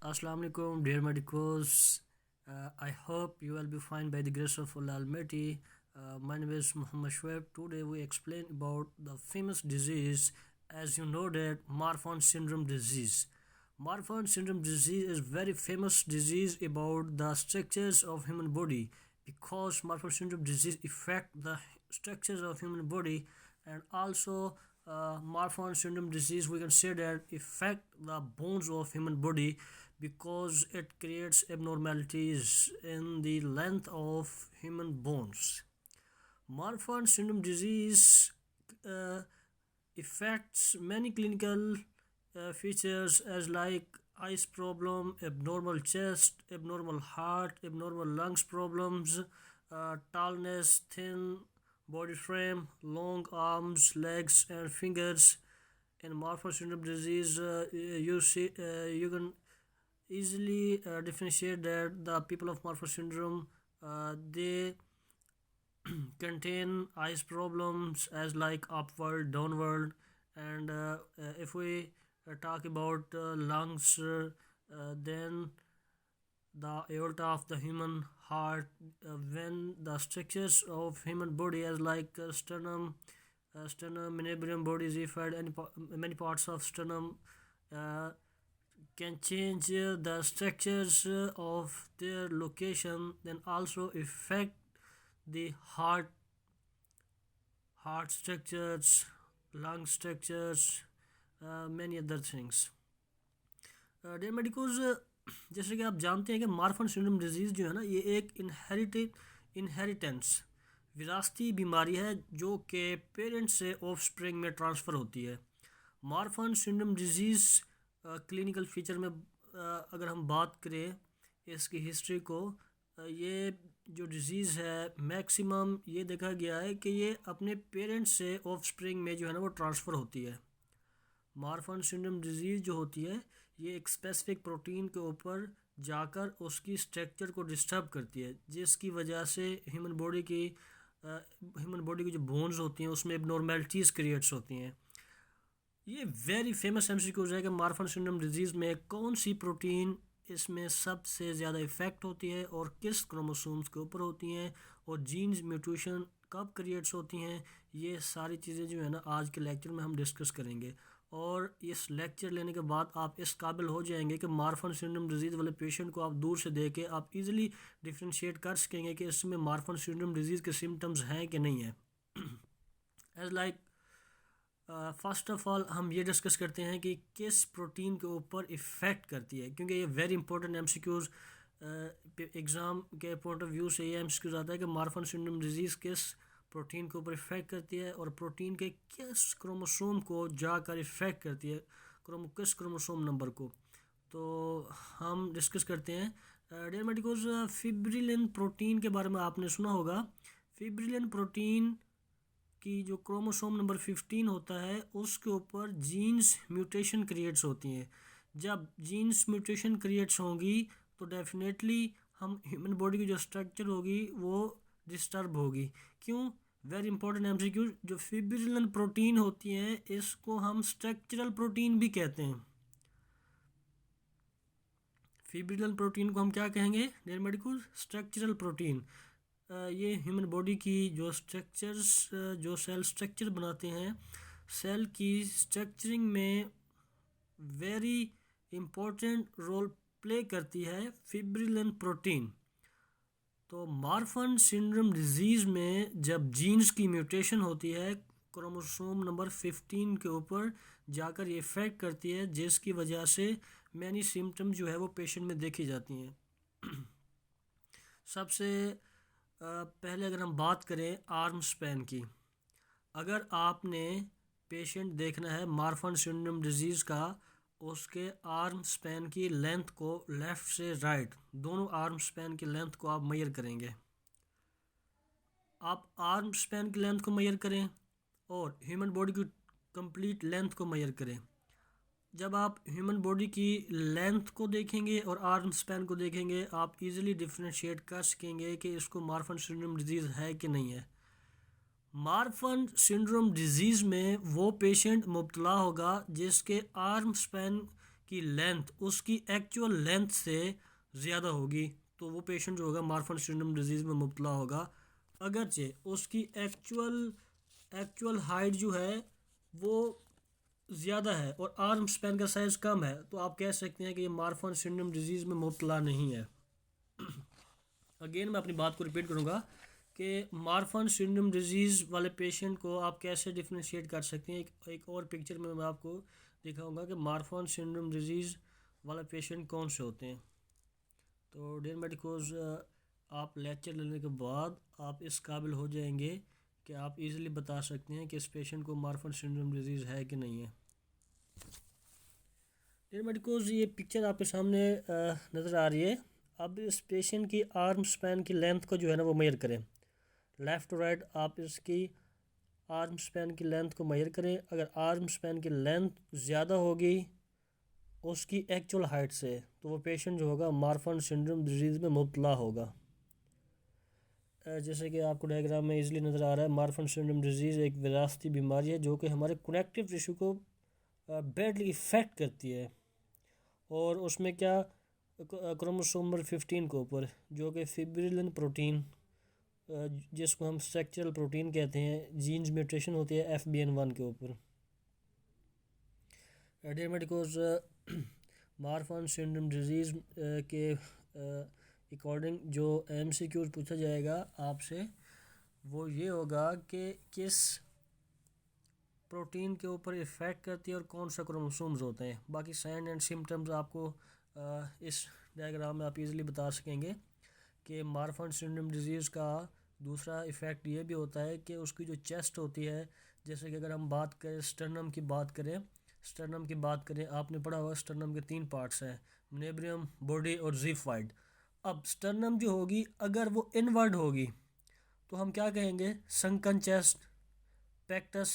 Assalamu alaikum, dear medicos. I hope you will be fine by the grace of Allah Almighty. My name is Muhammad Shoaib. Today we explain about the famous disease, as you know that Marfan syndrome disease. Marfan syndrome disease is very famous disease about the structures of human body because Marfan syndrome disease affect the structures of human body and also Marfan syndrome disease we can say that affect the bones of human body because it creates abnormalities in the length of human bones. Marfan syndrome disease uh, affects many clinical features as like eyes problem, abnormal chest, abnormal heart, abnormal lungs problems, tallness, thin body frame, long arms, legs, and fingers. In Marfan syndrome disease, you can easily differentiate that the people of Marfan syndrome they contain eyes problems as like upward, downward, and if we talk about lungs, then the aorta of the human heart, when the structures of human body as like sternum, manubrium body, xiphoid, many parts of sternum uh, can change the structures of their location, then also affect the heart structures, lung structures, many other things. Dear medicos जैसे कि आप जानते हैं कि Marfan syndrome disease जो है ना ये एक इनहेरिटेंस विरासती बीमारी है जो कि पेरेंट्स से ऑफ स्प्रिंग में ट्रांसफ़र होती है। Marfan syndrome disease clinical feature में अगर हम बात करें इसकी हिस्ट्री को, ये जो डिज़ीज़ है मैक्सिमम ये देखा गया है कि ये अपने पेरेंट्स से ऑफ स्प्रिंग में जो है ना वो ट्रांसफ़र होती है। मार्फन सिंड्रोम डिजीज़ जो होती है ये एक स्पेसिफिक प्रोटीन के ऊपर जाकर उसकी स्ट्रक्चर को डिस्टर्ब करती है, जिसकी वजह से ह्यूमन बॉडी की जो बोन्स होती हैं उसमें एबनॉर्मेलिटीज़ क्रिएट्स होती हैं। ये वेरी फेमस एमसीक्यूज है कि मार्फन सिंड्रोम डिजीज़ में कौन सी प्रोटीन इसमें सबसे ज़्यादा इफ़ेक्ट होती है और किस क्रोमोसोम्स के ऊपर होती हैं और जीन्स म्यूटेशन कब क्रिएट्स होती हैं। ये सारी चीज़ें जो है ना आज के लेक्चर में हम डिस्कस करेंगे और इस लेक्चर लेने के बाद आप इस काबिल हो जाएंगे कि मार्फन सिंड्रोम डिजीज़ वाले पेशेंट को आप दूर से देख के आप इजीली डिफ्रेंशिएट कर सकेंगे कि इसमें मार्फन सिंड्रोम डिजीज़ के सिम्टम्स हैं कि नहीं है। As like first of all हम ये डिस्कस करते हैं कि किस प्रोटीन के ऊपर इफ़ेक्ट करती है, क्योंकि ये वेरी इंपॉर्टेंट एमसीक्यूज़ एग्ज़ाम के पॉइंट ऑफ व्यू से ये एमसीक्यूज़ आता है कि मार्फन सिंड्रोम डिजीज़ किस प्रोटीन के ऊपर इफ़ेक्ट करती है और प्रोटीन के किस क्रोमोसोम को जाकर इफ़ेक्ट करती है, किस क्रोमोसोम नंबर को। तो हम डिस्कस करते हैं। डियर मेडिकोज, फिब्रिलिन प्रोटीन के बारे में आपने सुना होगा। फिब्रिलिन प्रोटीन की जो क्रोमोसोम नंबर 15 होता है उसके ऊपर जीन्स म्यूटेशन क्रिएट्स होती हैं। जब जीन्स म्यूटेशन क्रिएट्स होंगी तो डेफिनेटली हम ह्यूमन बॉडी की जो स्ट्रक्चर होगी वो डिस्टर्ब होगी। क्यों? वेरी इंपॉर्टेंट एमसीक्यू, जो फिब्रिलिन प्रोटीन होती हैं इसको हम स्ट्रक्चरल प्रोटीन भी कहते हैं। फिब्रिलिन प्रोटीन को हम क्या कहेंगे डियर मेडिकल? Structural protein. ये ह्यूमन बॉडी की जो स्ट्रक्चर्स, जो सेल स्ट्रक्चर बनाते हैं, सेल की स्ट्रक्चरिंग में वेरी इम्पोर्टेंट रोल प्ले करती है फिब्रिलिन प्रोटीन। तो मार्फन सिंड्रोम डिजीज़ में जब जीन्स की म्यूटेशन होती है क्रोमोसोम नंबर 15 के ऊपर जाकर ये इफ़ेक्ट करती है, जिसकी वजह से मैनी सिम्टम जो है वो पेशेंट में देखी जाती हैं। सबसे पहले अगर हम बात करें आर्म स्पैन की, अगर आपने पेशेंट देखना है मार्फन सिंड्रोम डिजीज़ का, उसके आर्म स्पैन की लेंथ को लेफ़्ट से राइट दोनों आर्म स्पैन की लेंथ को आप मेजर करेंगे। आप आर्म स्पैन की लेंथ को मेजर करें और ह्यूमन बॉडी की कंप्लीट लेंथ को मेजर करें। जब आप ह्यूमन बॉडी की लेंथ को देखेंगे और आर्म स्पैन को देखेंगे आप इजीली डिफ्रेंशिएट कर सकेंगे कि इसको मार्फन सिंड्रोम डिजीज़ है कि नहीं है। मार्फन सिंड्रोम डिजीज़ में वो पेशेंट मुब्तला होगा जिसके आर्म स्पैन की लेंथ उसकी एक्चुअल लेंथ से ज़्यादा होगी तो वो पेशेंट जो होगा मार्फन सिंड्रोम डिजीज़ में मुब्तला होगा। अगरचे उसकी एक्चुअल हाइट जो है वो ज़्यादा है और आर्म स्पैन का साइज़ कम है तो आप कह सकते हैं कि ये मार्फन सिंड्रोम डिजीज़ में मुब्तला नहीं है। अगेन मैं अपनी बात को रिपीट करूँगा कि मार्फन सिंड्रोम डिजीज़ वाले पेशेंट को आप कैसे डिफ्रेंशिएट कर सकते हैं। एक और पिक्चर में मैं आपको दिखाऊंगा कि मार्फन सिंड्रोम डिजीज़ वाले पेशेंट कौन से होते हैं। तो डियर मेडिकोज आप लेक्चर लेने के बाद आप इस काबिल हो जाएंगे कि आप इजीली बता सकते हैं कि इस पेशेंट को मार्फन सिंड्रोम डिजीज़ है कि नहीं है। डियर मेडिकोज ये पिक्चर आपके सामने नज़र आ रही है। अब इस पेशेंट की आर्म स्पैन की लेंथ को जो है ना वो मेजर करें। लेफ़्ट टू राइट आप इसकी आर्म स्पैन की लेंथ को मेजर करें। अगर आर्म स्पैन की लेंथ ज़्यादा होगी उसकी एक्चुअल हाइट से तो वो पेशेंट जो होगा मार्फन सिंड्रोम डिजीज़ में मुब्तला होगा। जैसे कि आपको डायग्राम में इजीली नज़र आ रहा है, मार्फन सिंड्रोम डिजीज़ एक विरासती बीमारी है जो कि हमारे कनेक्टिव टिश्यू को बैडली इफ़ेक्ट करती है और उसमें क्या क्रोमोसोम नंबर 15 के ऊपर जो कि फिब्रिलिन प्रोटीन जिसको हम स्ट्रक्चरल प्रोटीन कहते हैं जीन्स म्यूटेशन होती है FBN1 के ऊपर। Dear medicos Marfan syndrome disease के अकॉर्डिंग जो MCQ पूछा जाएगा आपसे वो ये होगा कि किस प्रोटीन के ऊपर इफ़ेक्ट करती है और कौन सा क्रोमोसोम्स होते हैं। बाकी साइन एंड सिम्टम्स आपको इस डायग्राम में आप इजीली बता सकेंगे कि मार्फन सिंड्रोम डिजीज़ का दूसरा इफ़ेक्ट ये भी होता है कि उसकी जो चेस्ट होती है, जैसे कि अगर हम बात करें स्टर्नम की बात करें आपने पढ़ा होगा स्टर्नम के 3 पार्ट्स हैं, नेब्रियम, बॉडी और ज़िफाइड। अब स्टर्नम जो होगी अगर वो इनवर्ड होगी तो हम क्या कहेंगे, संकन चेस्ट, पेक्टस।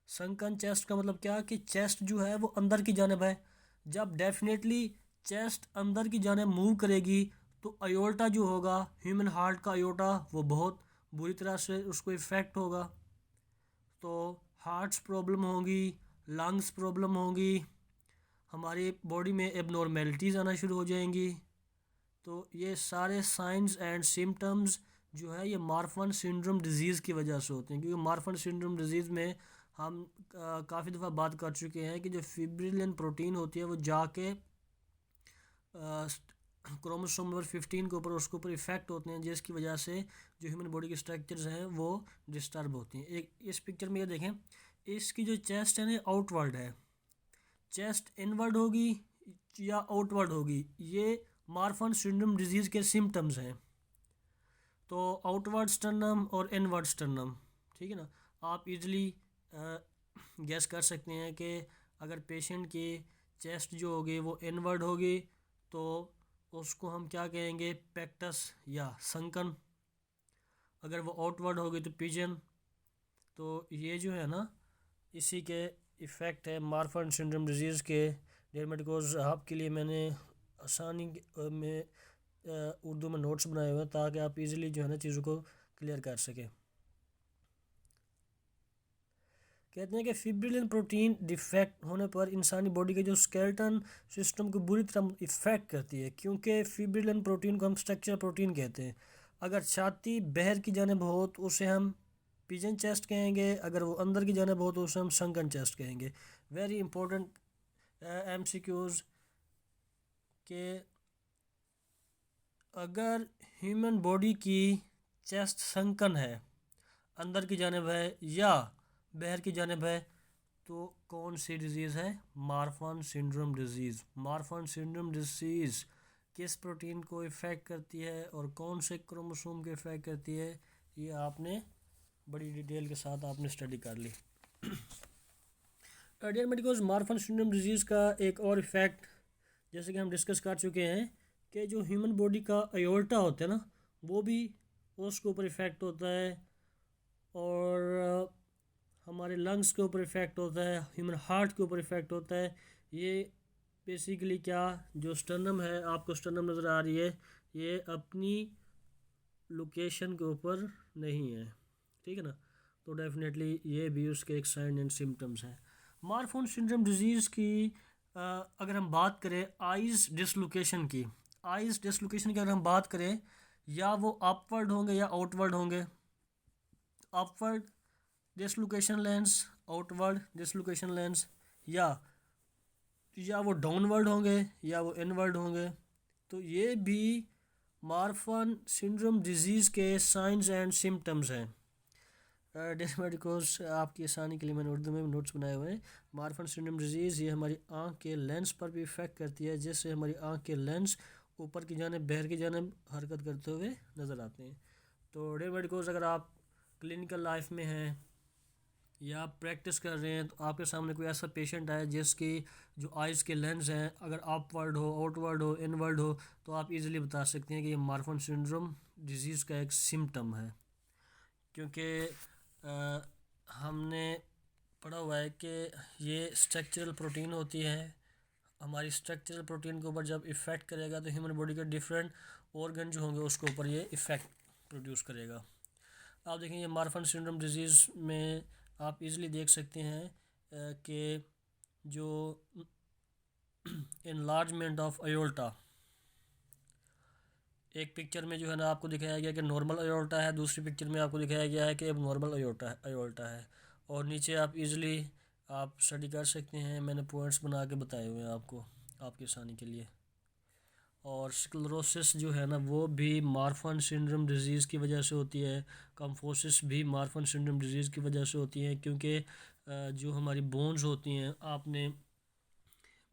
संकन चेस्ट का मतलब क्या कि चेस्ट जो है वो अंदर की जानब है। जब डेफिनेटली चेस्ट अंदर की जानब मूव करेगी तो अयोल्टा जो होगा ह्यूमन हार्ट का अयोल्टा वो बहुत बुरी तरह से उसको इफ़ेक्ट होगा। तो हार्ट्स प्रॉब्लम होंगी, लंग्स प्रॉब्लम होंगी, हमारी बॉडी में एबनॉर्मेलिटीज़ आना शुरू हो जाएंगी। तो ये सारे साइंस एंड सिम्टम्स जो है ये मार्फन सिंड्रोम डिजीज़ की वजह से होते हैं, क्योंकि मार्फन सिंड्रोम डिजीज़ में हम काफ़ी दफ़ा बात कर चुके हैं कि जो फिब्रिलिन प्रोटीन होती है वो जाके क्रोमोसोम नंबर 15 के ऊपर उसके ऊपर इफ़ेक्ट होते हैं जिसकी वजह से जो ह्यूमन बॉडी के स्ट्रक्चर्स हैं वो डिस्टर्ब होती हैं। एक इस पिक्चर में ये देखें, इसकी जो चेस्ट है ना आउटवर्ड है, चेस्ट इनवर्ड होगी या आउटवर्ड होगी, ये मार्फन सिंड्रोम डिजीज़ के सिम्टम्स हैं। तो आउटवर्ड स्टर्नम और इनवर्ड स्टर्नम, ठीक है ना, आप इजली गैस कर सकते हैं कि अगर पेशेंट की चेस्ट जो होगी वो इनवर्ड होगी तो उसको हम क्या कहेंगे, पेक्टस या संकन। अगर वो आउटवर्ड होगी तो पिजन। तो ये जो है ना इसी के इफ़ेक्ट है मार्फन सिंड्रोम डिजीज़ के। डियर मेडिकोज आपके लिए मैंने आसानी में उर्दू में नोट्स बनाए हुए हैं ताकि आप इजीली जो है ना चीज़ों को क्लियर कर सकें। कहते हैं कि फिब्रिलिन प्रोटीन डिफेक्ट होने पर इंसानी बॉडी के जो स्केलेटन सिस्टम को बुरी तरह इफ़ेक्ट करती है, क्योंकि फिब्रिलिन प्रोटीन को हम स्ट्रक्चर प्रोटीन कहते हैं। अगर छाती बाहर की जानिब हो तो उसे हम पिजन चेस्ट कहेंगे, अगर वो अंदर की जानिब हो तो उसे हम संकन चेस्ट कहेंगे। वेरी इंपॉर्टेंट MCQs के अगर ह्यूमन बॉडी की चेस्ट संकन है, अंदर की जानिब है या बाहर की जानिब है, तो कौन सी डिज़ीज़ है, Marfan syndrome disease. Marfan syndrome disease किस प्रोटीन को इफ़ेक्ट करती है और कौन से क्रोमोसोम को इफ़ेक्ट करती है, ये आपने बड़ी डिटेल के साथ आपने स्टडी कर ली। Dear medicos Marfan syndrome disease का एक और इफ़ेक्ट जैसे कि हम डिस्कस कर चुके हैं कि जो ह्यूमन बॉडी का अयोल्टा होता है ना वो भी उसके ऊपर इफ़ेक्ट होता है और हमारे लंग्स के ऊपर इफ़ेक्ट होता है, ह्यूमन हार्ट के ऊपर इफ़ेक्ट होता है। ये बेसिकली क्या, जो स्टर्नम है, आपको स्टर्नम नज़र आ रही है, ये अपनी लोकेशन के ऊपर नहीं है, ठीक है ना। तो डेफिनेटली ये भी उसके एक साइन एंड सिम्टम्स हैं। मार्फन सिंड्रोम डिजीज़ की अगर हम बात करें आइज़ डिसलोकेशन की, अगर हम बात करें, या वो अपवर्ड होंगे या आउटवर्ड होंगे। Upward dislocation lens, outward dislocation lens, या वो डाउनवर्ड होंगे या वो इनवर्ड होंगे। तो ये भी मार्फन सिंड्रोम डिजीज़ के साइंस एंड सिम्टम्स हैं। कोर्स आपकी आसानी के लिए मैंने उर्दू में भी नोट्स बनाए हुए हैं। मार्फन सिंड्रोम डिजीज़ ये हमारी आँख के लेंस पर भी इफ़ेक्ट करती है, जिससे हमारी आँख के लेंस ऊपर की जानिब, बहर की जानिब हरकत करते हुए नज़र आते हैं। तो कोर्स अगर आप क्लिनिकल लाइफ में हैं या आप प्रैक्टिस कर रहे हैं, तो आपके सामने कोई ऐसा पेशेंट आए जिसकी जो आइज़ के लेंस हैं अगर अपवर्ड हो, आउटवर्ड हो, इनवर्ड हो, तो आप इजीली बता सकते हैं कि ये मार्फन सिंड्रोम डिजीज़ का एक सिम्टम है। क्योंकि हमने पढ़ा हुआ है कि ये स्ट्रक्चरल प्रोटीन होती है। हमारी स्ट्रक्चरल प्रोटीन के ऊपर जब इफ़ेक्ट करेगा तो ह्यूमन बॉडी के डिफरेंट ऑर्गन जो होंगे उसके ऊपर ये इफ़ेक्ट प्रोड्यूस करेगा। आप देखें ये मार्फन सिंड्रोम डिजीज़ में आप इजीली देख सकते हैं कि जो इनलार्जमेंट ऑफ अयोल्टा, एक पिक्चर में जो है ना आपको दिखाया गया कि नॉर्मल अयोल्टा है, दूसरी पिक्चर में आपको दिखाया गया है कि अब नॉर्मल अयोल्टा है। और नीचे आप इजीली आप स्टडी कर सकते हैं, मैंने पॉइंट्स बना के बताए हुए हैं आपको आपकी आसानी के लिए। और स्क्लेरोसिस जो है ना वो भी मार्फन सिंड्रोम डिजीज़ की वजह से होती है। कम्फोसिस भी मार्फन सिंड्रोम डिजीज़ की वजह से होती है, क्योंकि जो हमारी बोन्स होती हैं, आपने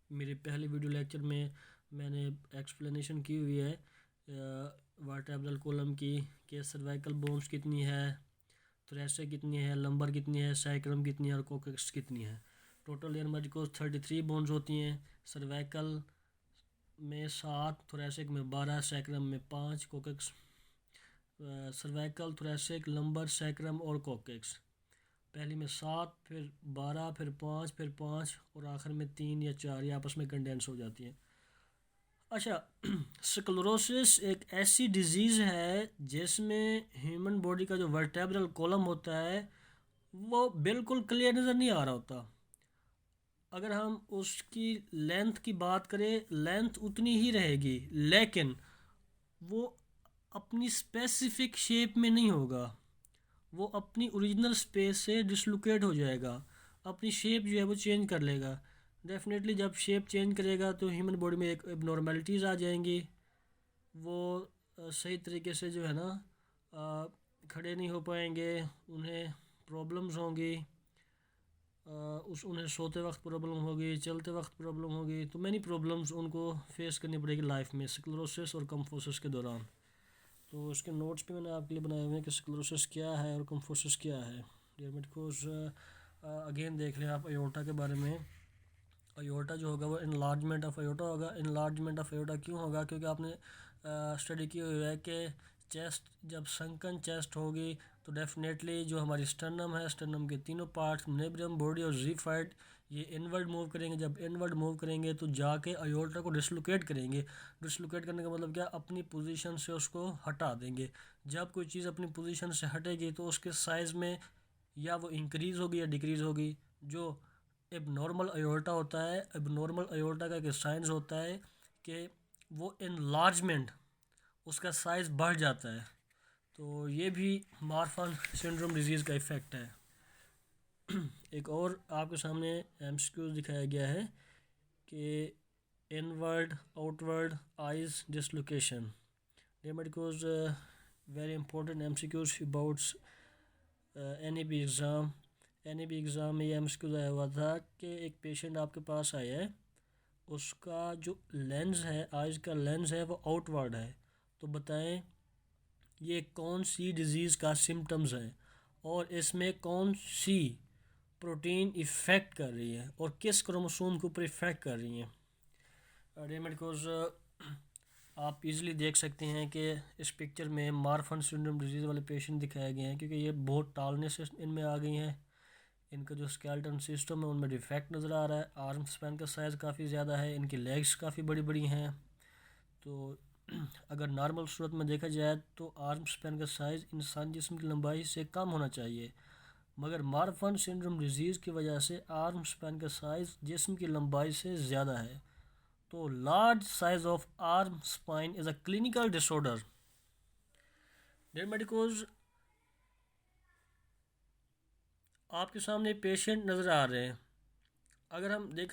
मेरे पहले वीडियो लेक्चर में मैंने एक्सप्लेनेशन की हुई है वर्टेब्रल कॉलम की, कि सर्वाइकल बोन्स कितनी है, थोरेसिक कितनी है, लंबर कितनी है, सैक्रम कितनी है और कोक्सिक्स कितनी है। टोटल हमारे को 33 बोन्स होती हैं। सर्वाइकल में 7, थोरेसिक में 12, सैक्रम में 5, कोक्सिक्स, सर्वाइकल, थोरेसिक, लंबर, सैक्रम और कोक्सिक्स। पहली में 7, फिर 12, फिर 5, फिर 5 और आखिर में 3 या 4, ये आपस में कंडेंस हो जाती हैं। अच्छा, स्क्लेरोसिस एक ऐसी डिजीज़ है जिसमें ह्यूमन बॉडी का जो वर्टेब्रल कॉलम होता है वो बिल्कुल क्लियर नज़र नहीं आ रहा होता। अगर हम उसकी लेंथ की बात करें, लेंथ उतनी ही रहेगी, लेकिन वो अपनी स्पेसिफिक शेप में नहीं होगा, वो अपनी ओरिजिनल स्पेस से डिसलोकेट हो जाएगा, अपनी शेप जो है वो चेंज कर लेगा। डेफिनेटली जब शेप चेंज करेगा तो ह्यूमन बॉडी में एक एबनॉर्मेलिटीज़ आ जाएंगी, वो सही तरीके से जो है ना खड़े नहीं हो पाएंगे, उन्हें प्रॉब्लम्स होंगी, उन्हें सोते वक्त प्रॉब्लम होगी, चलते वक्त प्रॉब्लम होगी, तो मैनी प्रॉब्लम्स उनको फेस करनी पड़ेगी लाइफ में स्क्लेरोसिस और कम्फोसिस के दौरान। तो उसके नोट्स भी मैंने आपके लिए बनाए हुए हैं कि स्क्लेरोसिस क्या है और कम्फोसिस क्या है। डेविड कोर्स अगेन देख लें आप अयोर्टा के बारे में। अयोर्टा जो होगा वो इनलार्जमेंट ऑफ अयोर्टा होगा। इनलार्जमेंट ऑफ अयोर्टा क्यों होगा? क्योंकि आपने स्टडी की हुई है कि चेस्ट जब संकन चेस्ट होगी तो डेफिनेटली जो हमारी स्टर्नम है, स्टर्नम के तीनों पार्ट्स नेब्रियम, बॉडी और ज़ीफाइड, ये इनवर्ड मूव करेंगे। जब इनवर्ड मूव करेंगे तो जाके अयोर्टा को डिसलोकेट करेंगे। डिसलोकेट करने का मतलब क्या? अपनी पोजीशन से उसको हटा देंगे। जब कोई चीज़ अपनी पोजीशन से हटेगी तो उसके साइज़ में या वो इंक्रीज़ होगी या डिक्रीज़ होगी। जो एबनॉर्मल अयोर्टा होता है, एबनॉर्मल अयोर्टा का एक साइंस होता है कि वो इनलार्जमेंट, उसका साइज़ बढ़ जाता है। तो ये भी मार्फन सिंड्रोम डिजीज़ का इफ़ेक्ट है। एक और आपके सामने एमसीक्यू दिखाया गया है कि inward outward eyes dislocation. Dear medicos very important MCQs about any भी एग्ज़ाम में ये एमसीक्यू आया हुआ था कि एक पेशेंट आपके पास आया है, उसका जो लेंस है, आइज़ का लेंस है वो आउटवर्ड है। तो बताएं ये कौन सी डिज़ीज़ का सिम्टम्स है और इसमें कौन सी प्रोटीन इफ़ेक्ट कर रही है और किस क्रोमोसोम के ऊपर इफ़ेक्ट कर रही है। डेमेडिकोज आप इजीली देख सकते हैं कि इस पिक्चर में मार्फन सिंड्रोम डिजीज़ वाले पेशेंट दिखाए गए हैं, क्योंकि ये बहुत टालनेस इनमें आ गई हैं। इनका जो स्केलेटन सिस्टम है उनमें डिफेक्ट नज़र आ रहा है। आर्म स्पैन का साइज़ काफ़ी ज़्यादा है, इनकी लेग्स काफ़ी बड़ी बड़ी हैं। तो अगर नॉर्मल सूरत में देखा जाए तो आर्म स्पैन का साइज़ इंसान जिस्म की लंबाई से कम होना चाहिए। मगर मार्फन सिंड्रोम डिजीज़ की वजह से आर्म स्पैन का साइज़ जिस्म की लंबाई से ज़्यादा है। तो large size of arm spine is a clinical disorder. Dear medicos, आपके सामने पेशेंट नज़र आ रहे हैं। अगर हम देखा